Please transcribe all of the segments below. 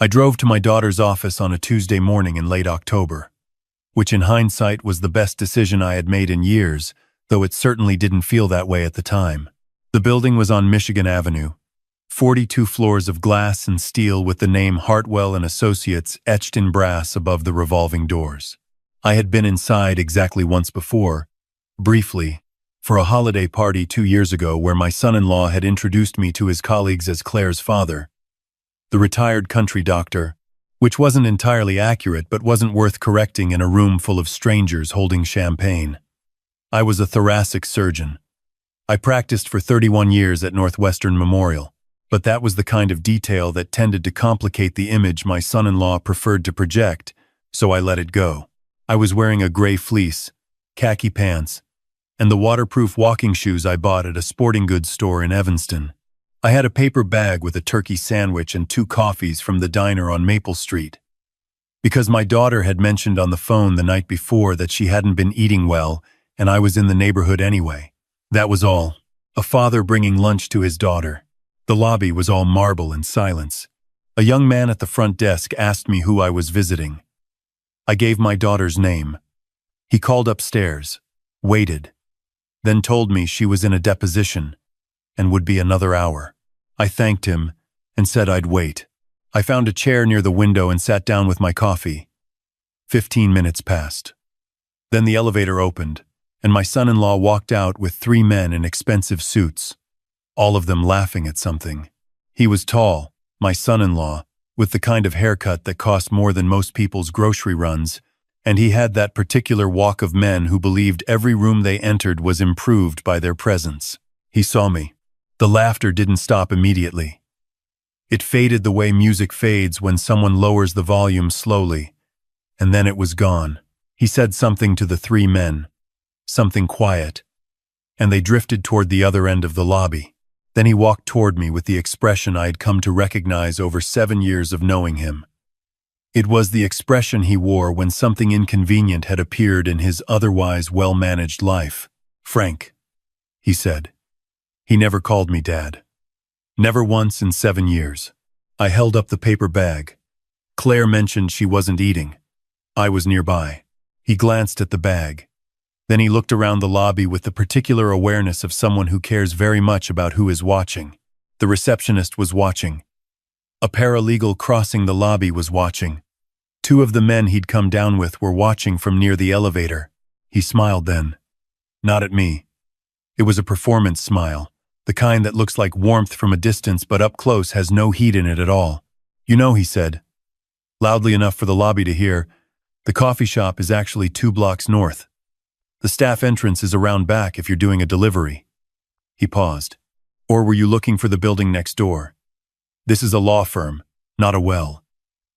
I drove to my daughter's office on a Tuesday morning in late October, which in hindsight was the best decision I had made in years, though it certainly didn't feel that way at the time. The building was on Michigan Avenue, 42 floors of glass and steel with the name Hartwell and Associates etched in brass above the revolving doors. I had been inside exactly once before, briefly, for a holiday party 2 years ago where my son-in-law had introduced me to his colleagues as Claire's father, the retired country doctor, which wasn't entirely accurate but wasn't worth correcting in a room full of strangers holding champagne. I was a thoracic surgeon. I practiced for 31 years at Northwestern Memorial, but that was the kind of detail that tended to complicate the image my son-in-law preferred to project, so I let it go. I was wearing a gray fleece, khaki pants, and the waterproof walking shoes I bought at a sporting goods store in Evanston. I had a paper bag with a turkey sandwich and 2 coffees from the diner on Maple Street. Because my daughter had mentioned on the phone the night before that she hadn't been eating well, and I was in the neighborhood anyway. That was all. A father bringing lunch to his daughter. The lobby was all marble and silence. A young man at the front desk asked me who I was visiting. I gave my daughter's name. He called upstairs, waited, then told me she was in a deposition and would be another hour. I thanked him and said I'd wait. I found a chair near the window and sat down with my coffee. 15 minutes passed. Then the elevator opened, and my son-in-law walked out with 3 men in expensive suits, all of them laughing at something. He was tall, my son-in-law, with the kind of haircut that cost more than most people's grocery runs, and he had that particular walk of men who believed every room they entered was improved by their presence. He saw me. The laughter didn't stop immediately. It faded the way music fades when someone lowers the volume slowly, and then it was gone. He said something to the 3 men, something quiet, and they drifted toward the other end of the lobby. Then he walked toward me with the expression I had come to recognize over 7 years of knowing him. It was the expression he wore when something inconvenient had appeared in his otherwise well-managed life. "Frank," he said. He never called me Dad. Never once in 7 years. I held up the paper bag. Claire mentioned she wasn't eating. I was nearby. He glanced at the bag. Then he looked around the lobby with the particular awareness of someone who cares very much about who is watching. The receptionist was watching. A paralegal crossing the lobby was watching. 2 of the men he'd come down with were watching from near the elevator. He smiled then. Not at me. It was a performance smile. The kind that looks like warmth from a distance but up close has no heat in it at all. "You know," he said, loudly enough for the lobby to hear, "the coffee shop is actually 2 blocks north. The staff entrance is around back if you're doing a delivery." He paused. "Or were you looking for the building next door? This is a law firm, not a well."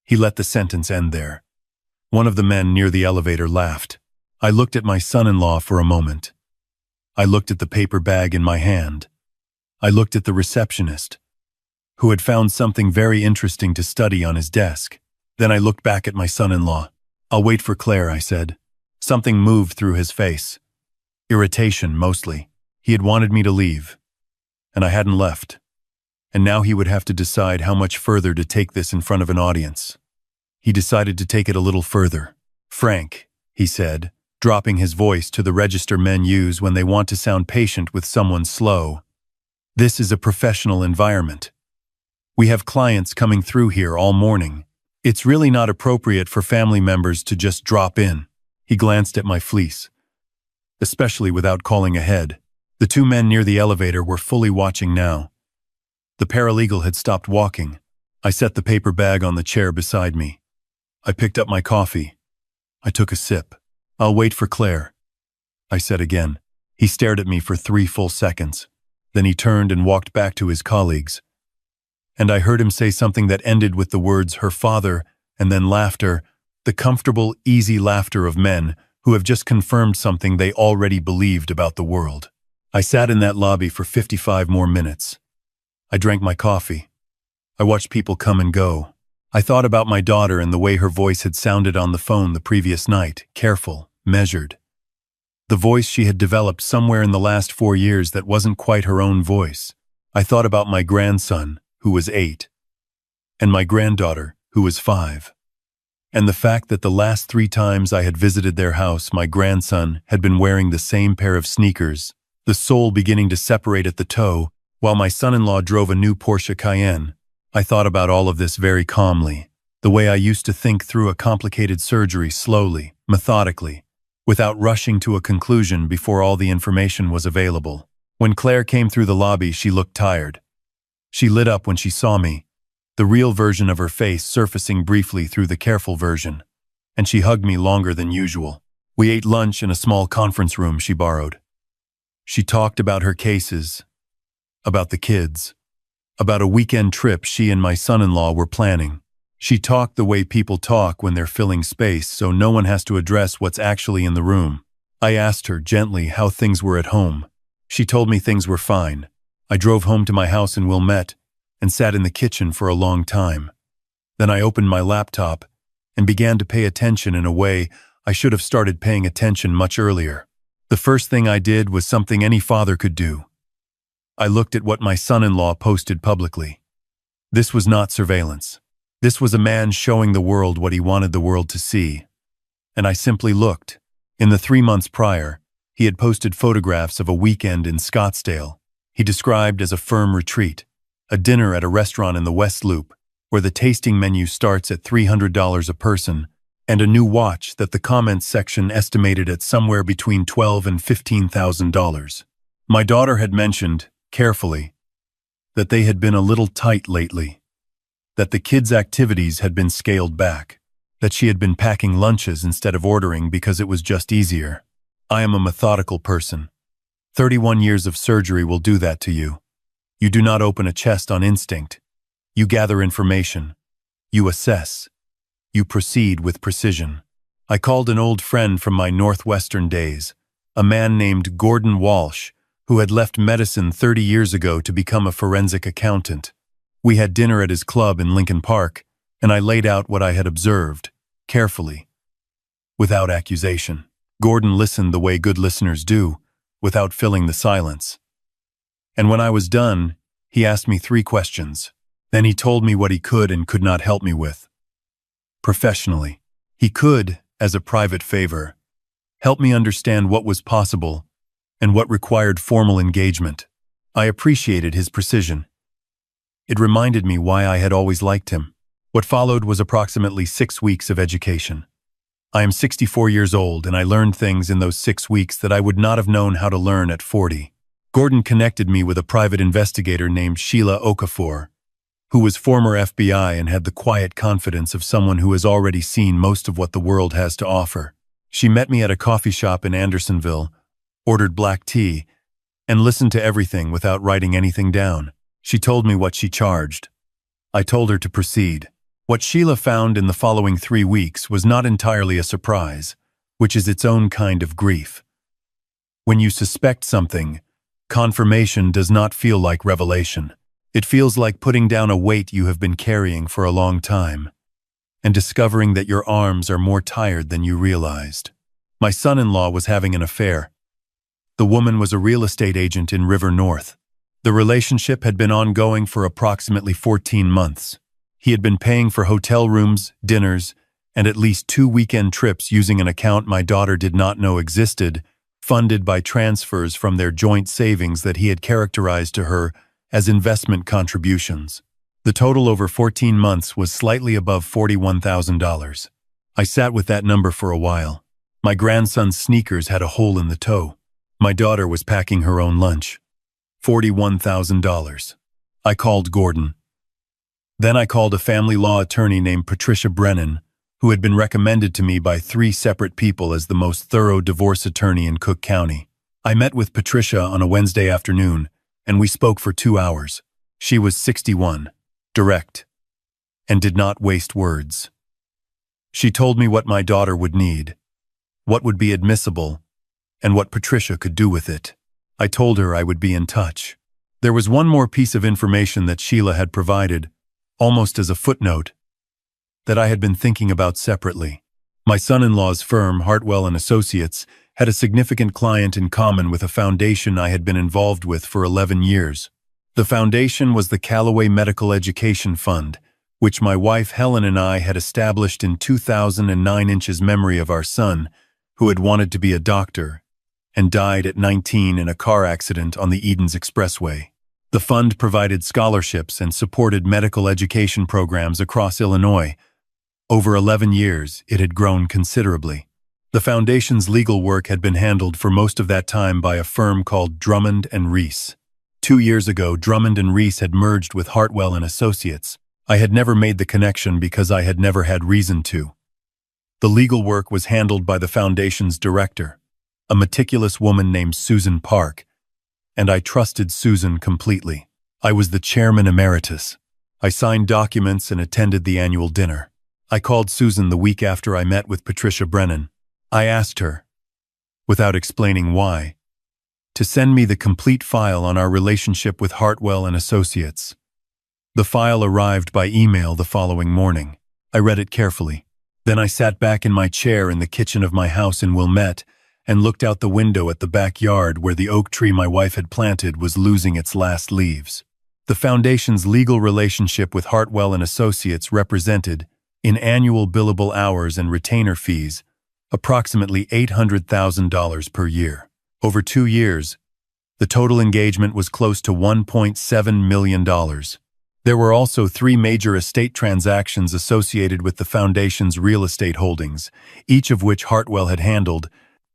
He let the sentence end there. One of the men near the elevator laughed. I looked at my son-in-law for a moment. I looked at the paper bag in my hand. I looked at the receptionist, who had found something very interesting to study on his desk. Then I looked back at my son-in-law. "I'll wait for Claire," I said. Something moved through his face. Irritation, mostly. He had wanted me to leave, and I hadn't left. And now he would have to decide how much further to take this in front of an audience. He decided to take it a little further. "Frank," he said, dropping his voice to the register men use when they want to sound patient with someone slow. "This is a professional environment. We have clients coming through here all morning. It's really not appropriate for family members to just drop in." He glanced at my fleece. "Especially without calling ahead." The 2 men near the elevator were fully watching now. The paralegal had stopped walking. I set the paper bag on the chair beside me. I picked up my coffee. I took a sip. "I'll wait for Claire," I said again. He stared at me for 3 full seconds. Then he turned and walked back to his colleagues. And I heard him say something that ended with the words "her father," and then laughter, the comfortable, easy laughter of men who have just confirmed something they already believed about the world. I sat in that lobby for 55 more minutes. I drank my coffee. I watched people come and go. I thought about my daughter and the way her voice had sounded on the phone the previous night, careful, measured. The voice she had developed somewhere in the last 4 years that wasn't quite her own voice. I thought about my grandson, who was 8, and my granddaughter, who was 5. And the fact that the last 3 times I had visited their house, my grandson had been wearing the same pair of sneakers, the sole beginning to separate at the toe, while my son-in-law drove a new Porsche Cayenne. I thought about all of this very calmly, the way I used to think through a complicated surgery slowly, methodically, without rushing to a conclusion before all the information was available. When Claire came through the lobby, she looked tired. She lit up when she saw me, the real version of her face surfacing briefly through the careful version, and she hugged me longer than usual. We ate lunch in a small conference room she borrowed. She talked about her cases, about the kids, about a weekend trip she and my son-in-law were planning. She talked the way people talk when they're filling space, so no one has to address what's actually in the room. I asked her gently how things were at home. She told me things were fine. I drove home to my house in Wilmette and sat in the kitchen for a long time. Then I opened my laptop and began to pay attention in a way I should have started paying attention much earlier. The first thing I did was something any father could do. I looked at what my son-in-law posted publicly. This was not surveillance. This was a man showing the world what he wanted the world to see. And I simply looked. In the 3 months prior, he had posted photographs of a weekend in Scottsdale. He described as a firm retreat, a dinner at a restaurant in the West Loop, where the tasting menu starts at $300 a person, and a new watch that the comments section estimated at somewhere between $12,000 and $15,000. My daughter had mentioned, carefully, that they had been a little tight lately, that the kids' activities had been scaled back, that she had been packing lunches instead of ordering because it was just easier. I am a methodical person. 31 years of surgery will do that to you. You do not open a chest on instinct. You gather information. You assess. You proceed with precision. I called an old friend from my Northwestern days, a man named Gordon Walsh, who had left medicine 30 years ago to become a forensic accountant. We had dinner at his club in Lincoln Park, and I laid out what I had observed, carefully, without accusation. Gordon listened the way good listeners do, without filling the silence. And when I was done, he asked me 3 questions. Then he told me what he could and could not help me with. Professionally, he could, as a private favor, help me understand what was possible and what required formal engagement. I appreciated his precision. It reminded me why I had always liked him. What followed was approximately 6 weeks of education. I am 64 years old, and I learned things in those 6 weeks that I would not have known how to learn at 40. Gordon connected me with a private investigator named Sheila Okafor, who was former FBI and had the quiet confidence of someone who has already seen most of what the world has to offer. She met me at a coffee shop in Andersonville, ordered black tea, and listened to everything without writing anything down. She told me what she charged. I told her to proceed. What Sheila found in the following 3 weeks was not entirely a surprise, which is its own kind of grief. When you suspect something, confirmation does not feel like revelation. It feels like putting down a weight you have been carrying for a long time, and discovering that your arms are more tired than you realized. My son-in-law was having an affair. The woman was a real estate agent in River North. The relationship had been ongoing for approximately 14 months. He had been paying for hotel rooms, dinners, and at least 2 weekend trips using an account my daughter did not know existed, funded by transfers from their joint savings that he had characterized to her as investment contributions. The total over 14 months was slightly above $41,000. I sat with that number for a while. My grandson's sneakers had a hole in the toe. My daughter was packing her own lunch. $41,000. I called Gordon. Then I called a family law attorney named Patricia Brennan, who had been recommended to me by 3 separate people as the most thorough divorce attorney in Cook County. I met with Patricia on a Wednesday afternoon, and we spoke for 2 hours. She was 61, direct, and did not waste words. She told me what my daughter would need, what would be admissible, and what Patricia could do with it. I told her I would be in touch. There was one more piece of information that Sheila had provided, almost as a footnote, that I had been thinking about separately. My son-in-law's firm, Hartwell & Associates, had a significant client in common with a foundation I had been involved with for 11 years. The foundation was the Callaway Medical Education Fund, which my wife Helen and I had established in 2009 inches memory of our son, who had wanted to be a doctor and died at 19 in a car accident on the Edens Expressway. The fund provided scholarships and supported medical education programs across Illinois. Over 11 years, it had grown considerably. The foundation's legal work had been handled for most of that time by a firm called Drummond and Reese. 2 years ago, Drummond and Reese had merged with Hartwell and Associates. I had never made the connection because I had never had reason to. The legal work was handled by the foundation's director, a meticulous woman named Susan Park, and I trusted Susan completely. I was the chairman emeritus. I signed documents and attended the annual dinner. I called Susan the week after I met with Patricia Brennan. I asked her, without explaining why, to send me the complete file on our relationship with Hartwell and Associates. The file arrived by email the following morning. I read it carefully. Then I sat back in my chair in the kitchen of my house in Wilmette and looked out the window at the backyard where the oak tree my wife had planted was losing its last leaves. The foundation's legal relationship with Hartwell and Associates represented, in annual billable hours and retainer fees, approximately $800,000 per year. Over 2 years, the total engagement was close to $1.7 million. There were also 3 major estate transactions associated with the foundation's real estate holdings, each of which Hartwell had handled,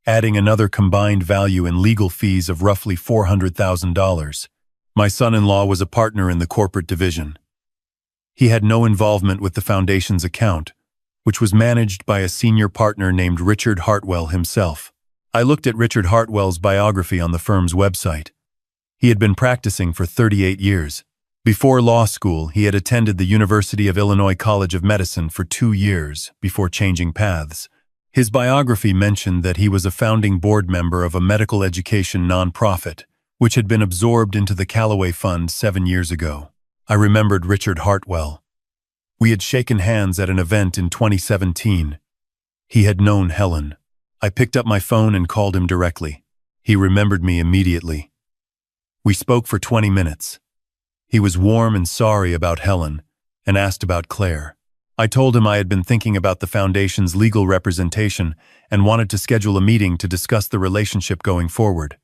adding another combined value in legal fees of roughly $400,000. My son-in-law was a partner in the corporate division. He had no involvement with the foundation's account, which was managed by a senior partner named Richard Hartwell himself. I looked at Richard Hartwell's biography on the firm's website. He had been practicing for 38 years. Before law school, he had attended the University of Illinois College of Medicine for 2 years before changing paths. His biography mentioned that he was a founding board member of a medical education nonprofit, which had been absorbed into the Callaway Fund 7 years ago. I remembered Richard Hartwell. We had shaken hands at an event in 2017. He had known Helen. I picked up my phone and called him directly. He remembered me immediately. We spoke for 20 minutes. He was warm and sorry about Helen, and asked about Claire. I told him I had been thinking about the foundation's legal representation and wanted to schedule a meeting to discuss the relationship going forward.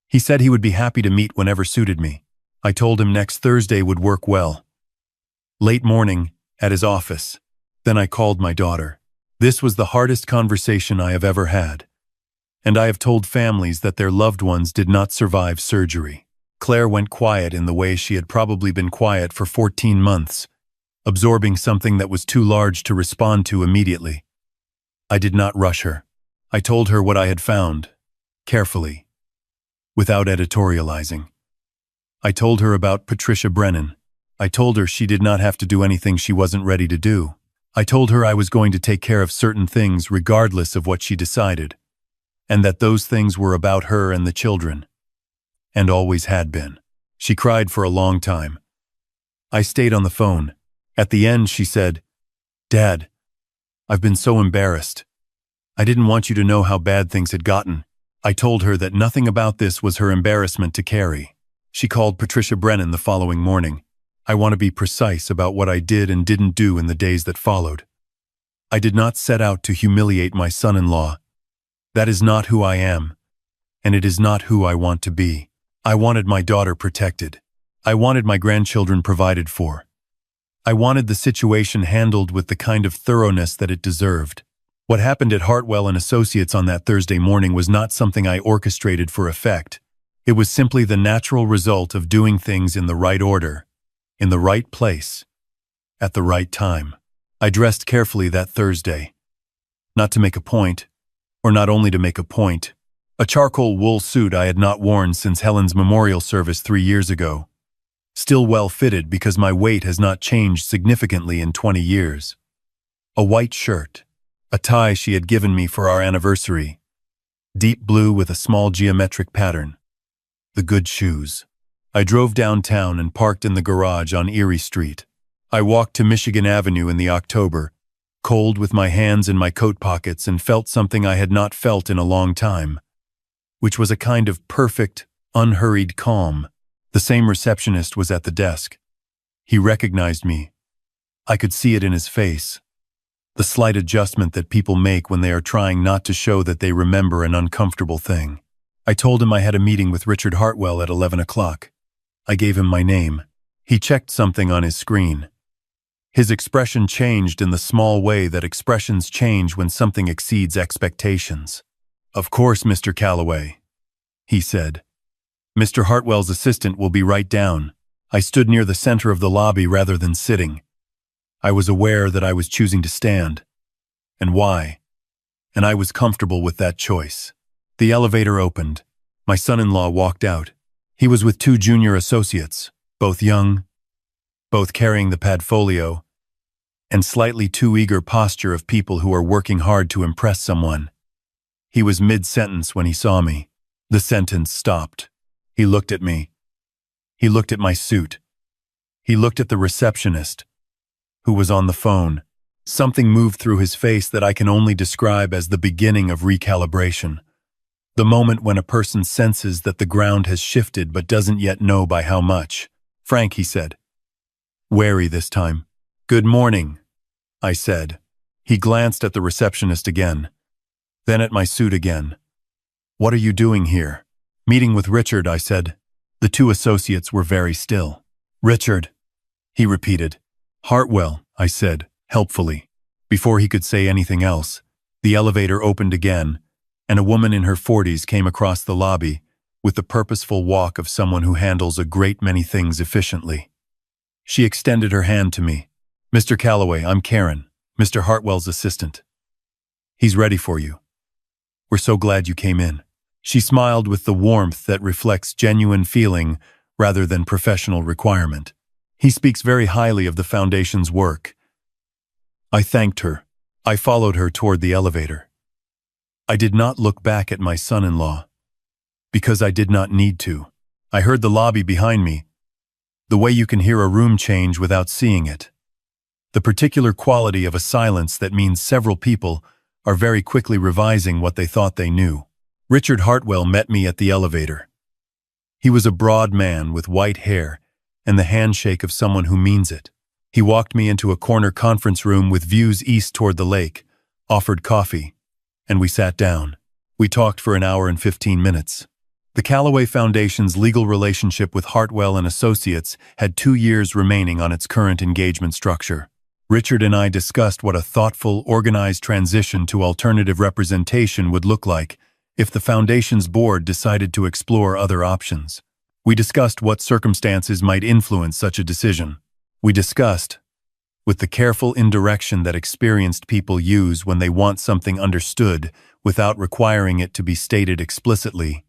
He said he would be happy to meet whenever suited me. I told him next Thursday would work well. Late morning, at his office. Then I called my daughter. This was the hardest conversation I have ever had. And I have told families that their loved ones did not survive surgery. Claire went quiet in the way she had probably been quiet for 14 months, absorbing something that was too large to respond to immediately. I did not rush her. I told her what I had found, carefully, without editorializing. I told her about Patricia Brennan. I told her she did not have to do anything she wasn't ready to do. I told her I was going to take care of certain things regardless of what she decided, and that those things were about her and the children, and always had been. She cried for a long time. I stayed on the phone. At the end, she said, "Dad, I've been so embarrassed. I didn't want you to know how bad things had gotten." I told her that nothing about this was her embarrassment to carry. She called Patricia Brennan the following morning. I want to be precise about what I did and didn't do in the days that followed. I did not set out to humiliate my son-in-law. That is not who I am, and it is not who I want to be. I wanted my daughter protected. I wanted my grandchildren provided for. I wanted the situation handled with the kind of thoroughness that it deserved. What happened at Hartwell and Associates on that Thursday morning was not something I orchestrated for effect. It was simply the natural result of doing things in the right order, in the right place, at the right time. I dressed carefully that Thursday. Not to make a point, or not only to make a point. A charcoal wool suit I had not worn since Helen's memorial service 3 years ago. Still well fitted because my weight has not changed significantly in 20 years. A white shirt, a tie she had given me for our anniversary. Deep blue with a small geometric pattern. The good shoes. I drove downtown and parked in the garage on Erie Street. I walked to Michigan Avenue in the October, cold with my hands in my coat pockets, and felt something I had not felt in a long time, which was a kind of perfect, unhurried calm. The same receptionist was at the desk. He recognized me. I could see it in his face. The slight adjustment that people make when they are trying not to show that they remember an uncomfortable thing. I told him I had a meeting with Richard Hartwell at 11 o'clock. I gave him my name. He checked something on his screen. His expression changed in the small way that expressions change when something exceeds expectations. "Of course, Mr. Calloway," he said. "Mr. Hartwell's assistant will be right down." I stood near the center of the lobby rather than sitting. I was aware that I was choosing to stand. And why? And I was comfortable with that choice. The elevator opened. My son-in-law walked out. He was with 2 junior associates, both young, both carrying the padfolio, and slightly too eager posture of people who are working hard to impress someone. He was mid-sentence when he saw me. The sentence stopped. He looked at me. He looked at my suit. He looked at the receptionist, who was on the phone. Something moved through his face that I can only describe as the beginning of recalibration. The moment when a person senses that the ground has shifted but doesn't yet know by how much. "Frank," he said. Wary this time. "Good morning," I said. He glanced at the receptionist again, then at my suit again. "What are you doing here?" "Meeting with Richard," I said. The 2 associates were very still. "Richard," he repeated. "Hartwell," I said, helpfully. Before he could say anything else, the elevator opened again, and a woman in her 40s came across the lobby with the purposeful walk of someone who handles a great many things efficiently. She extended her hand to me. "Mr. Calloway, I'm Karen, Mr. Hartwell's assistant. He's ready for you. We're so glad you came in." She smiled with the warmth that reflects genuine feeling rather than professional requirement. "He speaks very highly of the Foundation's work." I thanked her. I followed her toward the elevator. I did not look back at my son-in-law, because I did not need to. I heard the lobby behind me, the way you can hear a room change without seeing it. The particular quality of a silence that means several people are very quickly revising what they thought they knew. Richard Hartwell met me at the elevator. He was a broad man with white hair and the handshake of someone who means it. He walked me into a corner conference room with views east toward the lake, offered coffee, and we sat down. We talked for an hour and 15 minutes. The Calloway Foundation's legal relationship with Hartwell and Associates had 2 years remaining on its current engagement structure. Richard and I discussed what a thoughtful, organized transition to alternative representation would look like if the Foundation's board decided to explore other options. We discussed what circumstances might influence such a decision. We discussed, with the careful indirection that experienced people use when they want something understood without requiring it to be stated explicitly,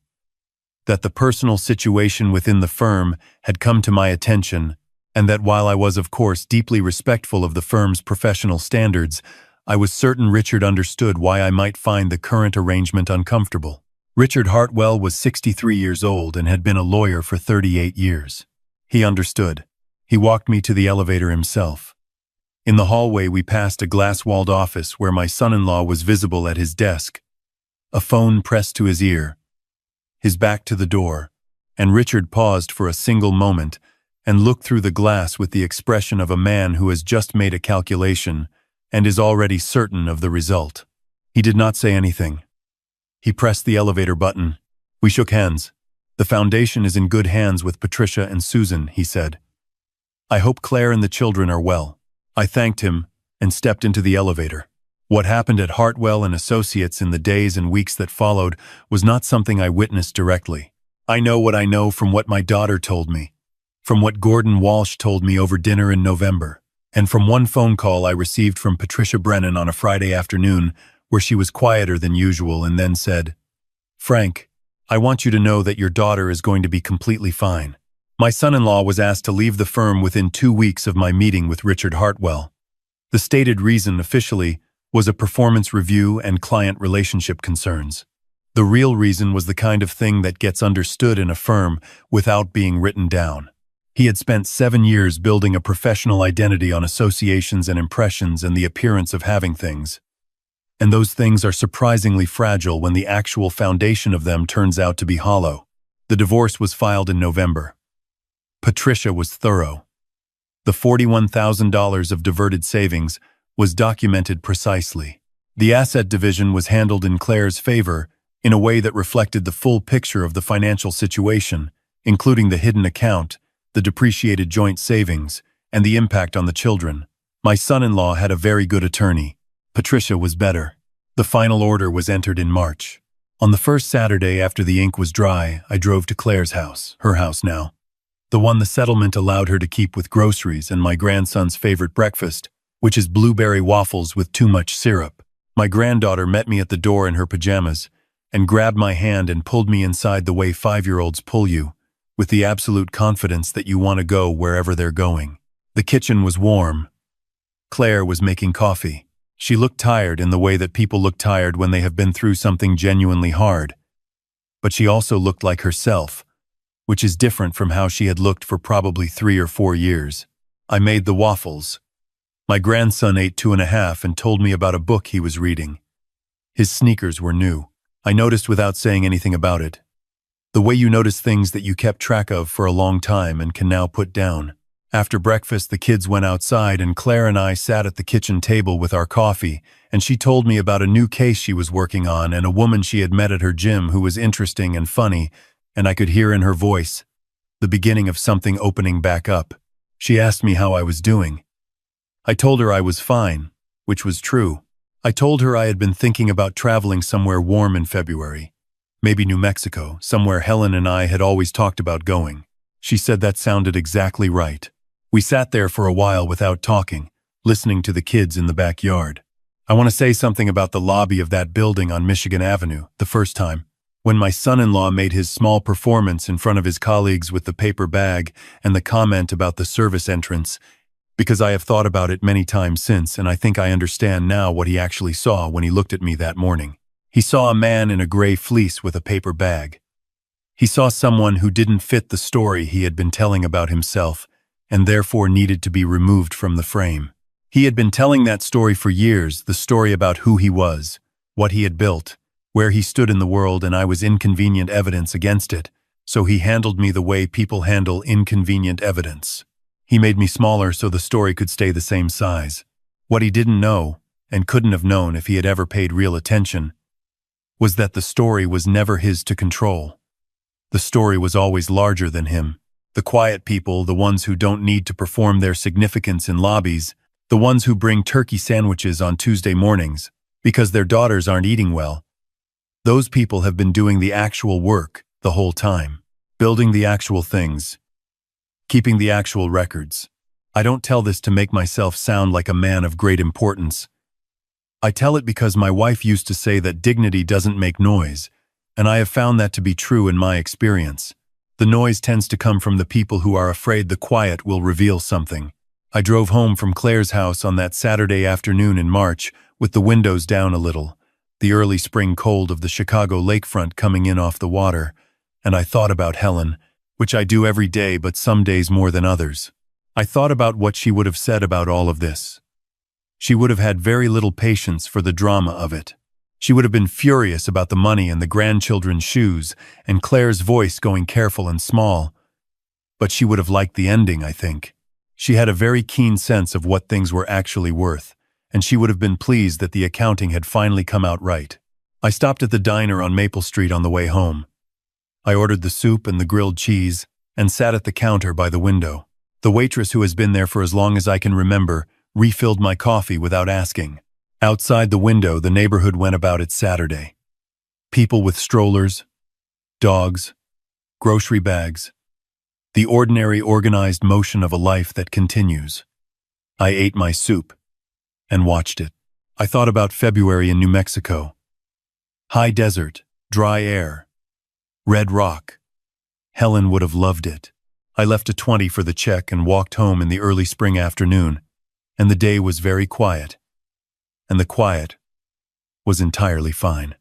that the personal situation within the firm had come to my attention, and that while I was of course deeply respectful of the firm's professional standards, I was certain Richard understood why I might find the current arrangement uncomfortable. Richard Hartwell was 63 years old and had been a lawyer for 38 years. He understood. He walked me to the elevator himself. In the hallway we passed a glass-walled office where my son-in-law was visible at his desk, a phone pressed to his ear, his back to the door, and Richard paused for a single moment and looked through the glass with the expression of a man who has just made a calculation and is already certain of the result. He did not say anything. He pressed the elevator button. We shook hands. "The Foundation is in good hands with Patricia and Susan," he said. "I hope Claire and the children are well." I thanked him and stepped into the elevator. What happened at Hartwell and Associates in the days and weeks that followed was not something I witnessed directly. I know what I know from what my daughter told me, from what Gordon Walsh told me over dinner in November, and from one phone call I received from Patricia Brennan on a Friday afternoon where she was quieter than usual and then said, "Frank, I want you to know that your daughter is going to be completely fine." My son-in-law was asked to leave the firm within 2 weeks of my meeting with Richard Hartwell. The stated reason officially was a performance review and client relationship concerns. The real reason was the kind of thing that gets understood in a firm without being written down. He had spent 7 years building a professional identity on associations and impressions and the appearance of having things. And those things are surprisingly fragile when the actual foundation of them turns out to be hollow. The divorce was filed in November. Patricia was thorough. The $41,000 of diverted savings was documented precisely. The asset division was handled in Claire's favor in a way that reflected the full picture of the financial situation, including the hidden account, the depreciated joint savings, and the impact on the children. My son-in-law had a very good attorney. Patricia was better. The final order was entered in March. On the first Saturday after the ink was dry, I drove to Claire's house, her house now. The one the settlement allowed her to keep with groceries and my grandson's favorite breakfast, which is blueberry waffles with too much syrup. My granddaughter met me at the door in her pajamas and grabbed my hand and pulled me inside the way 5-year-olds pull you, with the absolute confidence that you want to go wherever they're going. The kitchen was warm. Claire was making coffee. She looked tired in the way that people look tired when they have been through something genuinely hard. But she also looked like herself, which is different from how she had looked for probably 3 or 4 years. I made the waffles. My grandson ate 2.5 and told me about a book he was reading. His sneakers were new. I noticed without saying anything about it. The way you notice things that you kept track of for a long time and can now put down. After breakfast, the kids went outside and Claire and I sat at the kitchen table with our coffee, and she told me about a new case she was working on and a woman she had met at her gym who was interesting and funny, and I could hear in her voice the beginning of something opening back up. She asked me how I was doing. I told her I was fine, which was true. I told her I had been thinking about traveling somewhere warm in February. Maybe New Mexico, somewhere Helen and I had always talked about going. She said that sounded exactly right. We sat there for a while without talking, listening to the kids in the backyard. I want to say something about the lobby of that building on Michigan Avenue, the first time, when my son-in-law made his small performance in front of his colleagues with the paper bag and the comment about the service entrance, because I have thought about it many times since, and I think I understand now what he actually saw when he looked at me that morning. He saw a man in a gray fleece with a paper bag. He saw someone who didn't fit the story he had been telling about himself, and therefore needed to be removed from the frame. He had been telling that story for years, the story about who he was, what he had built, where he stood in the world, and I was inconvenient evidence against it, so he handled me the way people handle inconvenient evidence. He made me smaller so the story could stay the same size. What he didn't know, and couldn't have known if he had ever paid real attention, was that the story was never his to control. The story was always larger than him. The quiet people, the ones who don't need to perform their significance in lobbies, the ones who bring turkey sandwiches on Tuesday mornings because their daughters aren't eating well, those people have been doing the actual work the whole time, building the actual things, keeping the actual records. I don't tell this to make myself sound like a man of great importance. I tell it because my wife used to say that dignity doesn't make noise, and I have found that to be true in my experience. The noise tends to come from the people who are afraid the quiet will reveal something. I drove home from Claire's house on that Saturday afternoon in March with the windows down a little, the early spring cold of the Chicago lakefront coming in off the water, and I thought about Helen, which I do every day but some days more than others. I thought about what she would have said about all of this. She would have had very little patience for the drama of it. She would have been furious about the money and the grandchildren's shoes and Claire's voice going careful and small. But she would have liked the ending, I think. She had a very keen sense of what things were actually worth, and she would have been pleased that the accounting had finally come out right. I stopped at the diner on Maple Street on the way home. I ordered the soup and the grilled cheese and sat at the counter by the window. The waitress, who has been there for as long as I can remember, refilled my coffee without asking. Outside the window, the neighborhood went about its Saturday. People with strollers, dogs, grocery bags. The ordinary, organized motion of a life that continues. I ate my soup and watched it. I thought about February in New Mexico. High desert, dry air, red rock. Helen would have loved it. I left a 20 for the check and walked home in the early spring afternoon, and the day was very quiet. And the quiet was entirely fine.